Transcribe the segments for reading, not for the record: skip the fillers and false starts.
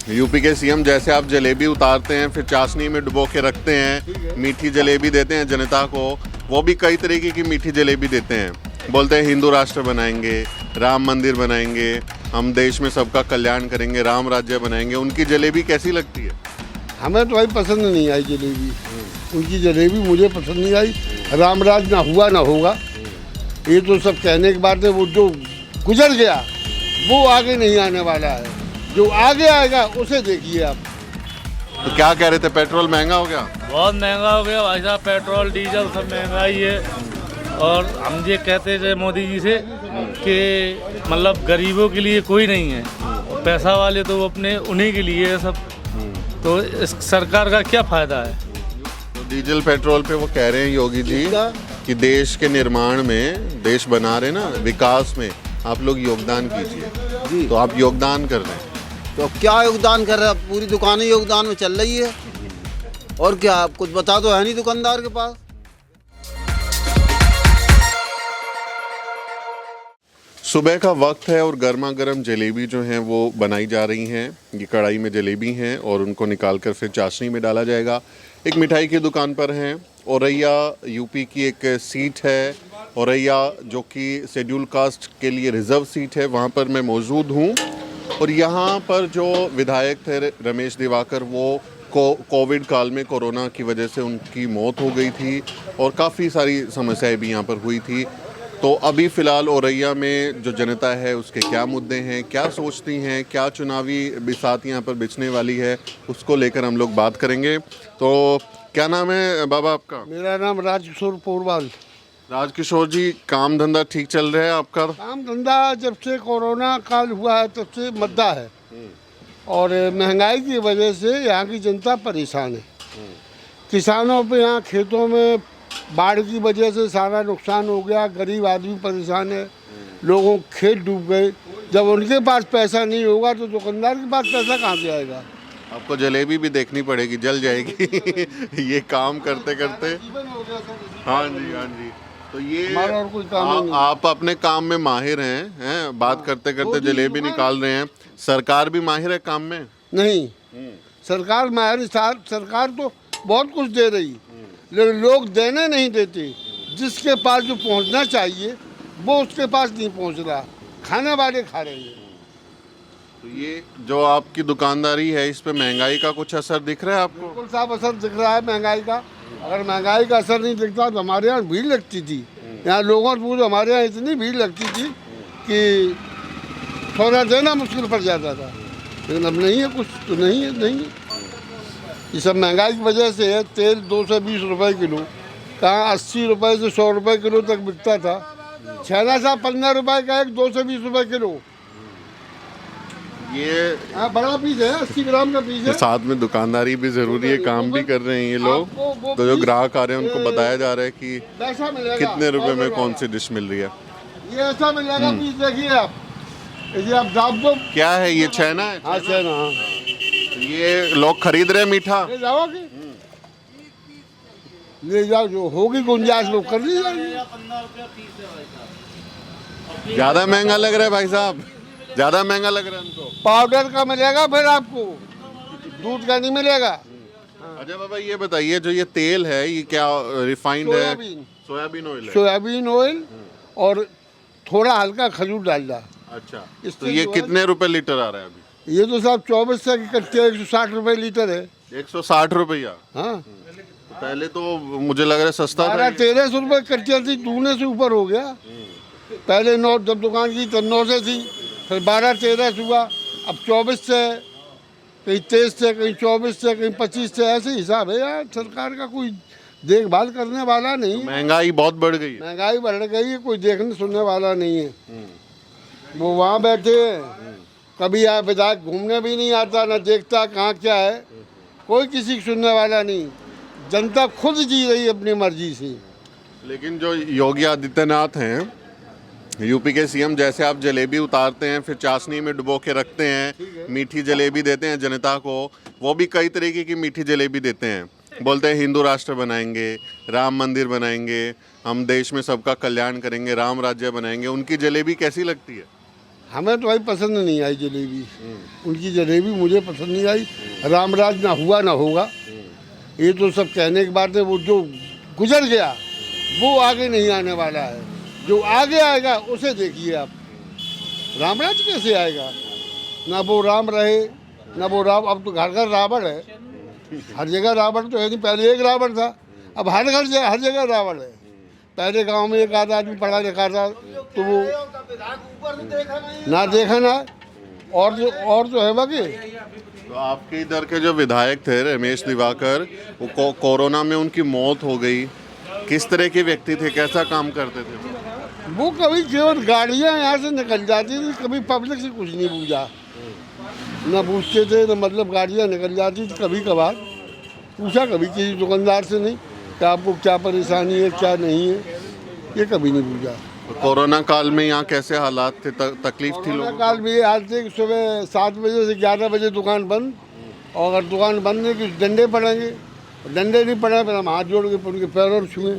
UP के CM जैसे आप जलेबी उतारते हैं फिर चाशनी में डुबो के रखते हैं, मीठी जलेबी देते हैं जनता को, वो भी कई तरीके की मीठी जलेबी देते हैं। बोलते हैं हिंदू राष्ट्र बनाएंगे, राम मंदिर बनाएंगे, हम देश में सबका कल्याण करेंगे, राम राज्य बनाएंगे। उनकी जलेबी कैसी लगती है? हमें तो भाई पसंद नहीं आई जलेबी, उनकी जलेबी मुझे पसंद नहीं आई। राम राज ना हुआ ना होगा, ये तो सब कहने की बात है। वो जो गुजर गया वो आगे नहीं आने वाला है, जो आगे आएगा उसे देखिए आप। तो क्या कह रहे थे, पेट्रोल महंगा हो गया? बहुत महंगा हो गया भाई साहब, पेट्रोल डीजल सब महंगाई है। और हम ये कहते थे मोदी जी से कि मतलब गरीबों के लिए कोई नहीं है, पैसा वाले तो अपने उन्हीं के लिए है सब। तो इस सरकार का क्या फायदा है? तो डीजल पेट्रोल पे वो कह रहे हैं योगी जी कि देश के निर्माण में, देश बना रहे ना, विकास में आप लोग योगदान कीजिए। तो आप योगदान कर रहे हैं, तो क्या योगदान कर रहे हैं? पूरी दुकानें योगदान में चल रही है, और क्या आप कुछ बता तो है नहीं दुकानदार के पास। सुबह का वक्त है और गर्मा गर्म जलेबी जो हैं वो बनाई जा रही हैं। ये कढ़ाई में जलेबी हैं और उनको निकाल कर फिर चाशनी में डाला जाएगा। एक मिठाई की दुकान पर हैं। औरैया यूपी की एक सीट है, औरैया जो कि शेड्यूल कास्ट के लिए रिज़र्व सीट है, वहाँ पर मैं मौजूद हूँ। और यहाँ पर जो विधायक थे रमेश दिवाकर, वो कोविड काल में कोरोना की वजह से उनकी मौत हो गई थी और काफ़ी सारी समस्याएं भी यहाँ पर हुई थी। तो अभी फ़िलहाल औरैया में जो जनता है उसके क्या मुद्दे हैं, क्या सोचती हैं, क्या चुनावी बिसात यहाँ पर बिछने वाली है, उसको लेकर हम लोग बात करेंगे। तो क्या नाम है बाबा आपका? मेरा नाम राजकिशोर पोरवाल। राजकिशोर जी, काम धंधा ठीक चल रहा है आपका? काम धंधा जब से कोरोना काल हुआ है तब से मद्दा है, और महंगाई की वजह से यहाँ की जनता परेशान है। किसानों पे यहाँ खेतों में बाढ़ की वजह से सारा नुकसान हो गया, गरीब आदमी परेशान है, लोगों के खेत डूब गए। जब उनके पास पैसा नहीं होगा तो दुकानदार के पास पैसा कहाँ से आएगा? आपको जलेबी भी देखनी पड़ेगी, जल जाएगी ये काम करते करते। हाँ जी, हाँ जी। तो ये और कोई काम नहीं। आप अपने काम में माहिर हैं, बात करते करते जलेबी निकाल रहे हैं। सरकार भी माहिर है काम में? नहीं, सरकार माहिर, सरकार तो बहुत कुछ दे रही, लेकिन लोग देने नहीं देते। जिसके पास जो पहुंचना चाहिए वो उसके पास नहीं पहुंच रहा, खाने वाले खा रहे हैं। तो ये जो आपकी दुकानदारी है, इस पे महंगाई का कुछ असर दिख रहा है आपको? बिल्कुल साफ असर दिख रहा है महंगाई का। अगर महंगाई का असर नहीं दिखता तो हमारे यहाँ भीड़ लगती थी। यहाँ लोगों को हमारे यहाँ इतनी भीड़ लगती थी कि थोड़ा देना मुश्किल पड़ जाता था, लेकिन अब नहीं है, कुछ तो नहीं है, नहीं है। ये सब महंगाई की वजह से है। तेल 220 रुपये किलो, कहाँ 80 रुपये से 100 रुपये किलो तक बिकता था। छेना साहब 15 रुपये का एक, 220 रुपये किलो। ये बड़ा पीस है, 80 ग्राम का पीस है। साथ में दुकानदारी भी जरूरी है, काम भी कर रहे हैं ये लोग। तो जो ग्राहक आ रहे हैं उनको बताया जा रहा है कि कितने रुपए में कौन सी डिश मिल रही है। ये ऐसा मिलेगा पीस, देखिए आप, ये आप दाब दो। क्या है ये, छेना है? हाँ छेना, हाँ। ये लोग खरीद रहे हैं मीठा? ले जाओगे, ले जाओ, जो होगी गुंजाइश वो कर ली जाएगी। ज्यादा महंगा लग रहा है भाई साहब, ज्यादा महंगा लग रहा है हमको। पाउडर का मिलेगा, फिर आपको दूध का नहीं मिलेगा। अच्छा बाबा, ये बताइए, जो ये तेल है ये क्या रिफाइंड है? सोयाबीन ऑयल है। सोयाबीन ऑयल और थोड़ा हल्का खजूर डालना। अच्छा, तो ये कितने रुपए लीटर आ रहा है अभी? ये तो साहब 24 से कट्टे 160 रुपये लीटर है। 160 रुपया? हाँ, पहले तो मुझे लग रहा है सस्ता था। 1300 रुपये कट्टे थी, दूने से ऊपर हो गया। पहले 9, जब दुकान की तब 9 से थी, फिर 12-13 हुआ, अब 24 से, कहीं 23 से, कहीं 24 से, कहीं 25 से, ऐसे हिसाब है यार। सरकार का कोई देखभाल करने वाला नहीं। महंगाई बहुत बढ़ गई है। महंगाई बढ़ गई है, कोई देखने सुनने वाला नहीं है। वो वहाँ बैठे हैं, कभी यहाँ विधायक घूमने भी नहीं आता, ना देखता कहाँ क्या है, कोई किसी की सुनने वाला नहीं। जनता खुद जी रही है अपनी मर्जी से। लेकिन जो योगी आदित्यनाथ हैं, यूपी के सीएम, जैसे आप जलेबी उतारते हैं फिर चाशनी में डुबो के रखते हैं, मीठी जलेबी देते हैं जनता को, वो भी कई तरीके की मीठी जलेबी देते हैं। बोलते हैं हिंदू राष्ट्र बनाएंगे, राम मंदिर बनाएंगे, हम देश में सबका कल्याण करेंगे, राम राज्य बनाएंगे। उनकी जलेबी कैसी लगती है? हमें तो भाई पसंद नहीं आई जलेबी। उनकी जलेबी मुझे पसंद नहीं आई। रामराज ना हुआ ना होगा, ये तो सब कहने की बात है। वो जो गुजर गया वो आगे नहीं आने वाला है, जो आगे आएगा उसे देखिए आप। रामराज कैसे आएगा? ना वो राम रहे ना वो राम। अब तो घर घर रावण है, हर जगह रावण तो है नहीं। पहले एक रावण था, अब हर जगह रावण है। पहले गांव में एक आधा आदमी पढ़ा लिखा था तो वो ना देखा ना, और जो है बाकी। तो आपके इधर के जो विधायक थे रमेश दिवाकर, वो कोरोना में उनकी मौत हो गई। किस तरह के व्यक्ति थे, कैसा काम करते थे? वो कभी केवल गाड़ियाँ यहाँ से निकल जाती थी, कभी पब्लिक से कुछ नहीं पूछा, ना पूछते थे ना। मतलब गाड़ियाँ निकल जाती थी, कभी कभार पूछा, कभी किसी दुकानदार से नहीं कि आपको क्या परेशानी है क्या नहीं है, ये कभी नहीं पूछा। तो कोरोना काल में यहाँ कैसे हालात थे, तकलीफ थी लोगों को? काल में ये हाल थे कि सुबह 7 बजे से 11 बजे दुकान बंद, और अगर दुकान बंद नहीं कि डंडे पड़ेंगे। डंडे नहीं पड़े फिर हम हाथ जोड़ के उनके पैरों छुए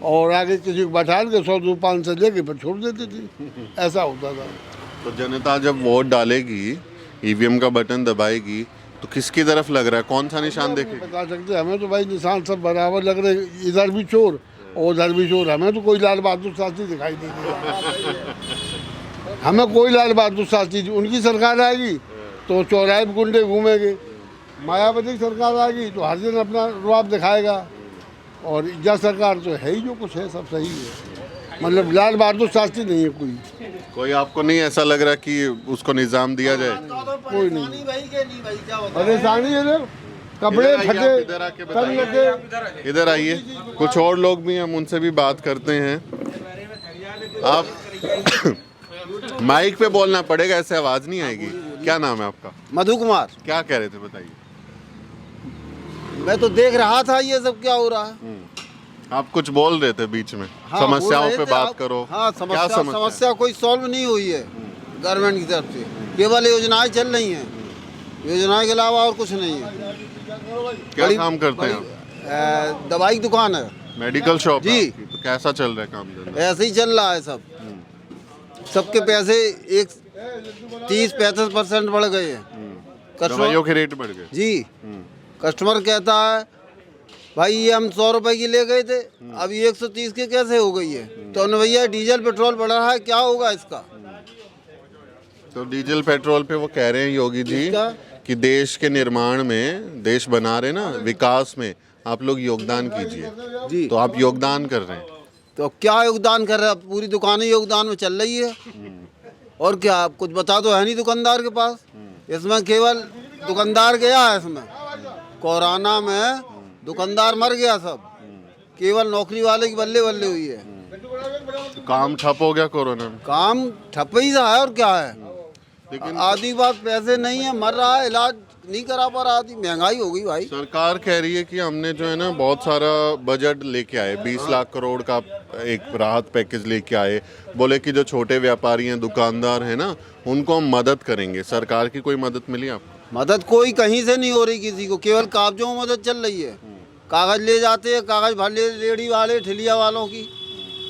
और आगे किसी को बैठा के 100-500 लेके फिर छोड़ देते थे। ऐसा होता था। तो जनता जब वोट डालेगी, ईवीएम का बटन दबाएगी, तो किसकी तरफ लग रहा है, कौन सा निशान देखेगी? बता सकते हमें तो भाई निशान सब बराबर लग रहे, इधर भी चोर और उधर भी चोर। हमें तो कोई लाल बहादुर शास्त्री दिखाई नहीं दिया। हमें कोई लाल बहादुर शास्त्री, उनकी सरकार आएगी तो चौराहे पे गुंडे घूमेंगे। मायावती की सरकार आएगी तो हर दिन अपना रुआब दिखाएगा। और यह सरकार तो है ही, जो कुछ है सब सही है। मतलब लाल बहादुर शास्त्री नहीं है कोई। आपको नहीं ऐसा लग रहा कि उसको निजाम दिया जाए? कोई नहीं परेशानी है। कपड़े फटे, तंग लगे। इधर आइए, कुछ और लोग भी, हम उनसे भी बात करते हैं। आप माइक पे बोलना पड़ेगा, ऐसे आवाज नहीं आएगी। क्या नाम है आपका? मधु कुमार। क्या कह रहे थे, बताइए। मैं तो देख रहा था ये सब क्या हो रहा है। आप कुछ बोल रहे थे बीच में। हाँ, समस्याओं बोल रहे पे थे बात आप। करो। हाँ, क्या समस्या कोई सॉल्व नहीं हुई है गवर्नमेंट की तरफ से। केवल योजनाएं चल रही हैं, योजनाएं के अलावा और कुछ नहीं है। क्या काम करते हैं आप? दवाई की दुकान है, मेडिकल शॉप जी। है आपकी। तो कैसा चल रहा है काम धंधा? ऐसे ही चल रहा है सब। सबके पैसे 30-35% बढ़ गए हैं। दवाइयों के रेट बढ़ गए जी। कस्टमर कहता है भाई ये हम 100 रुपए की ले गए थे, अभी 130 के कैसे हो गई है? तो भैया डीजल पेट्रोल बढ़ रहा है, क्या होगा इसका? तो डीजल पेट्रोल पे वो कह रहे हैं योगी जी कि देश के निर्माण में, देश बना रहे ना, विकास में आप लोग योगदान कीजिए जी। तो आप योगदान कर रहे हैं। तो क्या योगदान कर रहे हैं? पूरी दुकानें योगदान में चल रही है। और क्या, आप कुछ बता तो है नहीं दुकानदार के पास। इसमें केवल दुकानदार गया है, इसमें कोरोना में दुकानदार मर गया सब, केवल नौकरी वाले की बल्ले बल्ले हुई है। तो काम ठप हो गया कोरोना में। काम ठप ही रहा है और क्या है। लेकिन आधी बात पैसे नहीं है, मर रहा है, इलाज नहीं करा पा रहा, आधी महंगाई हो गई भाई। सरकार कह रही है कि हमने जो है ना बहुत सारा बजट लेके आए, 20 लाख करोड़ का एक राहत पैकेज लेके आए। बोले कि जो छोटे व्यापारी हैं, दुकानदार हैं ना, उनको हम मदद करेंगे। सरकार की कोई मदद मिली आपको? मदद कोई कहीं से नहीं हो रही किसी को, केवल कागजों में मदद चल रही है। कागज ले जाते हैं, कागज भर ले रेडी वाले ठेलिया वालों की,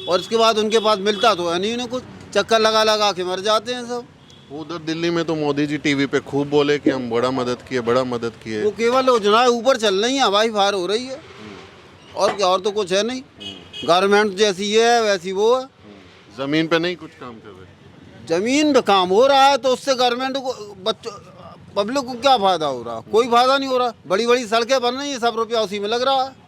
और इसके बाद उनके पास मिलता तो है नहीं उन्हें कुछ। चक्कर लगा लगा के मर जाते हैं सब। उधर दिल्ली में तो मोदी जी टीवी पे खूब बोले कि हम बड़ा मदद किए। वो केवल योजनाएं ऊपर चल रही हैं, हवाई फार हो रही है, और क्या, और तो कुछ है नहीं। गवर्नमेंट जैसी ये है वैसी वो है। जमीन पे नहीं कुछ काम कर रहे। जमीन पे काम हो रहा है तो उससे गवर्नमेंट को, बच्चों, पब्लिक को क्या फायदा हो रहा? कोई फायदा नहीं हो रहा। बड़ी बड़ी सड़कें बन रही हैं, सब रुपया उसी में लग रहा है।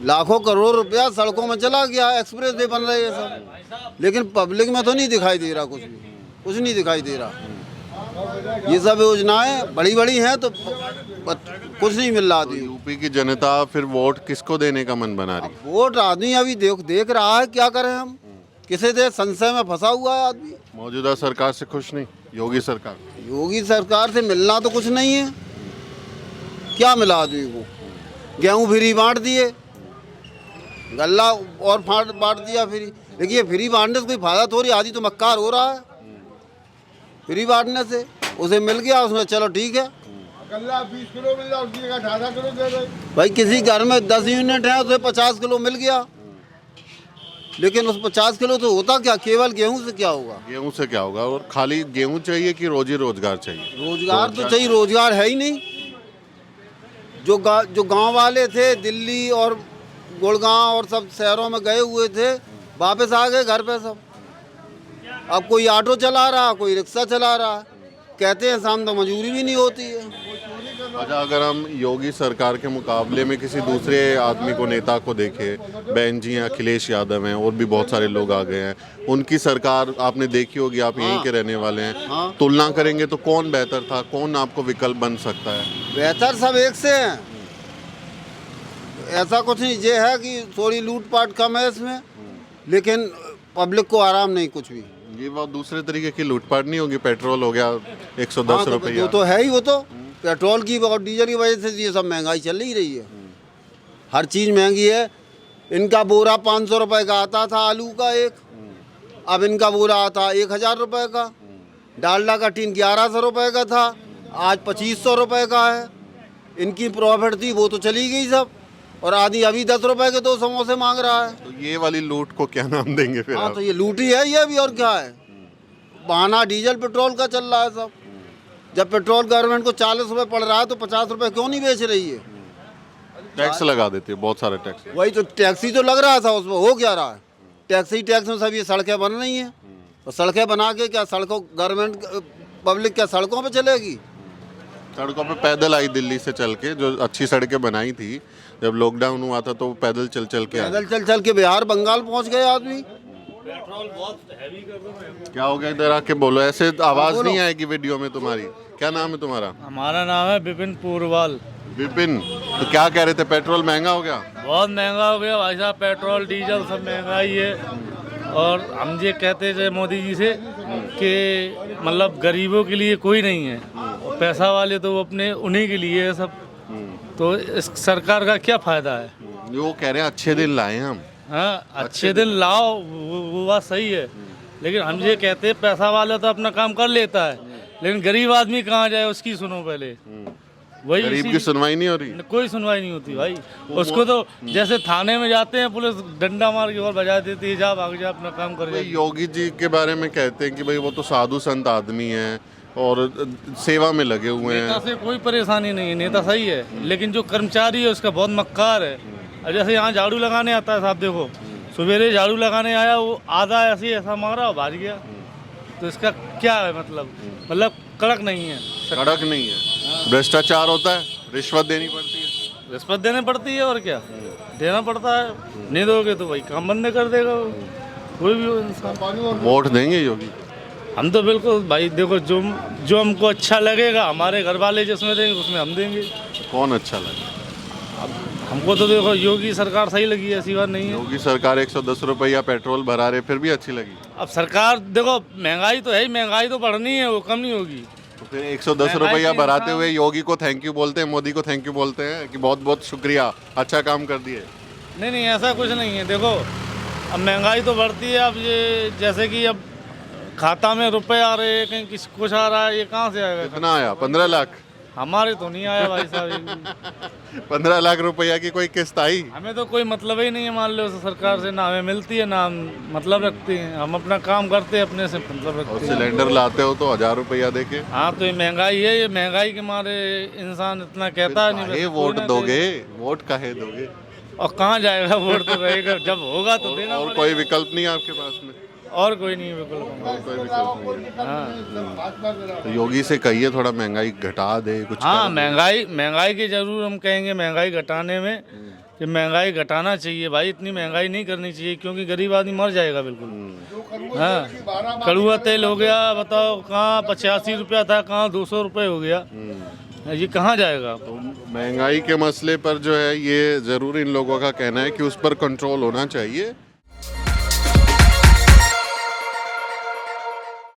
लाखों करोड़ रुपया सड़कों में चला गया, एक्सप्रेस वे बन रहे हैं सब, लेकिन पब्लिक में तो नहीं दिखाई दे रहा कुछ भी, कुछ नहीं दिखाई दे रहा। ये सब योजनाएं बड़ी बड़ी हैं तो कुछ नहीं मिल रहा। तो यूपी की जनता फिर वोट किसको देने का मन बना रही है? वोट आदमी अभी देख रहा है, क्या करें हम, किसे दे, संशय में फंसा हुआ है आदमी। मौजूदा सरकार से खुश नहीं? योगी सरकार, योगी सरकार से मिलना तो कुछ नहीं है। क्या मिला आदमी को? गेहूँ फ्री बांट दिए, गल्ला और बांट दिया फ्री। देखिए फ्री बांटने से कोई फायदा थोड़ी, आदि तो मक्कार हो रहा है फ्री बांटने से। उसे मिल गया, उसमें चलो ठीक है। गल्ला 20 किलो मिल रहा, उसकी जगह 18 किलो दे रहे। भाई किसी घर में 10 यूनिट है, उसे 50 किलो मिल गया, लेकिन उस 50 किलो तो होता क्या, केवल गेहूं से क्या होगा? गेहूं से क्या होगा? और खाली गेहूं चाहिए कि रोजी रोजगार चाहिए? रोजगार तो चाहिए, रोजगार है ही नहीं। जो गांव वाले थे दिल्ली और गुड़गांव और सब शहरों में गए हुए थे, वापस आ गए घर पे सब। अब कोई ऑटो चला रहा, कोई रिक्शा चला रहा, कहते हैं शाम तो मजदूरी भी नहीं होती है। अच्छा, अगर हम योगी सरकार के मुकाबले में किसी दूसरे आदमी को, नेता को देखें, बहन जी हैं, अखिलेश यादव हैं, और भी बहुत सारे लोग आ गए हैं, उनकी सरकार आपने देखी होगी, आप यहीं के रहने वाले हैं, तुलना करेंगे तो कौन बेहतर था? कौन आपको विकल्प बन सकता है? बेहतर सब एक से हैं, ऐसा कुछ नहीं। ये है कि थोड़ी लूटपाट कम है इसमें, लेकिन पब्लिक को आराम नहीं कुछ भी। ये वो दूसरे तरीके की लूटपाट नहीं होगी? पेट्रोल हो गया 110 रुपये, वो तो है ही। वो तो पेट्रोल की और डीजल की वजह से ये सब महंगाई चल ही रही है, हर चीज़ महंगी है। इनका बोरा 500 रुपये का आता था आलू का एक, अब इनका बोरा आता 1000 रुपये का। डालडा का टीन 1100 रुपये का था, आज 2500 रुपये का है। इनकी प्रॉफिट थी वो तो चली गई सब, और आदमी अभी 10 रुपए के 2 समोसे मांग रहा है। तो ये वाली लूट को क्या नाम देंगे फिर? हाँ, तो ये लूट ही है ये भी, और क्या है? बहाना डीजल पेट्रोल का चल रहा है सब। जब पेट्रोल गवर्नमेंट को 40 रुपए पड़ रहा है तो 50 रुपए क्यों नहीं बेच रही है? टैक्स लगा देती है, बहुत सारे टैक्स। वही तो, टैक्स ही तो लग रहा था उसमें, हो क्या रहा है? टैक्स ही टैक्स में सब ये सड़कें बन रही हैं, तो सड़कें बना के क्या सड़कों, गवर्नमेंट पब्लिक क्या सड़कों पे चलेगी? सड़कों पे पैदल आई दिल्ली से चल के, जो अच्छी सड़कें बनाई थी। जब लॉकडाउन हुआ था तो वो पैदल चल चल के पैदल के बिहार बंगाल पहुंच गए आदमी। क्या हो गया? इधर आके बोलो, ऐसे आवाज नहीं आएगी वीडियो में तुम्हारी। क्या नाम है तुम्हारा? हमारा नाम है विपिन पूर्वाल। विपिन, तो क्या कह रहे थे? पेट्रोल महंगा हो गया? बहुत महंगा हो गया भाई साहब, पेट्रोल डीजल सब महंगाई है। और हम ये कहते थे मोदी जी से कि मतलब गरीबों के लिए कोई नहीं है, और पैसा वाले तो अपने उन्हीं के लिए है सब। तो इस सरकार का क्या फायदा है? वो कह रहे हैं अच्छे दिन लाए हम। हाँ, अच्छे दिन लाओ, वो बात सही है, लेकिन हम ये कहते हैं पैसा वाला तो अपना काम कर लेता है, लेकिन गरीब आदमी कहाँ जाए उसकी सुनो पहले। वही गरीब की सुनवाई नहीं हो रही? कोई सुनवाई नहीं होती भाई। उसको तो जैसे थाने में जाते हैं, पुलिस डंडा मार के और बजा देती है, जा भाग जा अपना काम कर। योगी जी के बारे में कहते हैं कि भाई वो तो साधु संत आदमी हैं और सेवा में लगे हुए हैं। नेता से कोई परेशानी नहीं है, नेता सही है, लेकिन जो कर्मचारी है उसका बहुत मक्कार है। और जैसे यहाँ झाड़ू लगाने आता है साहब, देखो सवेरे झाड़ू लगाने आया, वो आधा ऐसा मारा और भाग गया। तो इसका क्या है मतलब कड़क नहीं है। कड़क नहीं है, भ्रष्टाचार होता है, रिश्वत देनी पड़ती है। रिश्वत देनी पड़ती है, और क्या देना पड़ता है। नहीं दोगे तो भाई काम बंद कर देगा कोई भी इंसान। वोट देंगे योगी? हम तो बिल्कुल भाई, देखो जो हमको अच्छा लगेगा, हमारे घर वाले जिसमें देंगे उसमें हम देंगे। कौन अच्छा लगे? हमको तो देखो योगी सरकार सही लगी है, ऐसी बात नहीं है। योगी सरकार 110 रुपया पेट्रोल भरा रहे, फिर भी अच्छी लगी? अब सरकार देखो, महंगाई तो है ही, महंगाई तो बढ़नी है, वो कम नहीं होगी। तो फिर 110 रुपया भराते हुए योगी को थैंक यू बोलते हैं, मोदी को थैंक यू बोलते हैं कि बहुत बहुत शुक्रिया, अच्छा काम कर दिए? नहीं, ऐसा कुछ नहीं है। देखो अब महंगाई तो बढ़ती है, अब ये जैसे कि अब खाता में रुपए आ रहे हैं, कहीं कुछ आ रहा है, ये कहाँ से आएगा? कितना आया? 15 लाख? हमारे तो नहीं आया भाई साहब। 15 लाख रुपया की कोई किस्त आई? हमें तो कोई मतलब ही नहीं है, मान लो सरकार से, ना हमें मिलती है ना हम मतलब रखते हैं। हम अपना काम करते हैं, अपने से मतलब रखते और हैं। सिलेंडर लाते हो तो 1000 रुपया देके? हाँ, तो ये महंगाई है, ये महंगाई के मारे इंसान इतना कहता है नहीं। वोट दोगे? वोट काहे दोगे? और कहाँ जाएगा वोट? तो रहेगा, जब होगा तो देना। और कोई विकल्प नहीं है आपके पास में? और कोई नहीं है विकल्प। और कोई विकल्प नहीं है। हाँ, तो योगी से कहिए थोड़ा महंगाई घटा दे कुछ। हाँ, महंगाई की जरूर हम कहेंगे, महंगाई घटाने में कि महंगाई घटाना चाहिए भाई, इतनी महंगाई नहीं करनी चाहिए, क्योंकि गरीब आदमी मर जाएगा बिल्कुल। हाँ, कड़ुआ तेल हो गया, बताओ कहाँ 85 रुपया था, कहाँ 200 रुपये हो गया, ये कहाँ जाएगा? तो महंगाई के मसले पर जो है, ये ज़रूर इन लोगों का कहना है कि उस पर कंट्रोल होना चाहिए।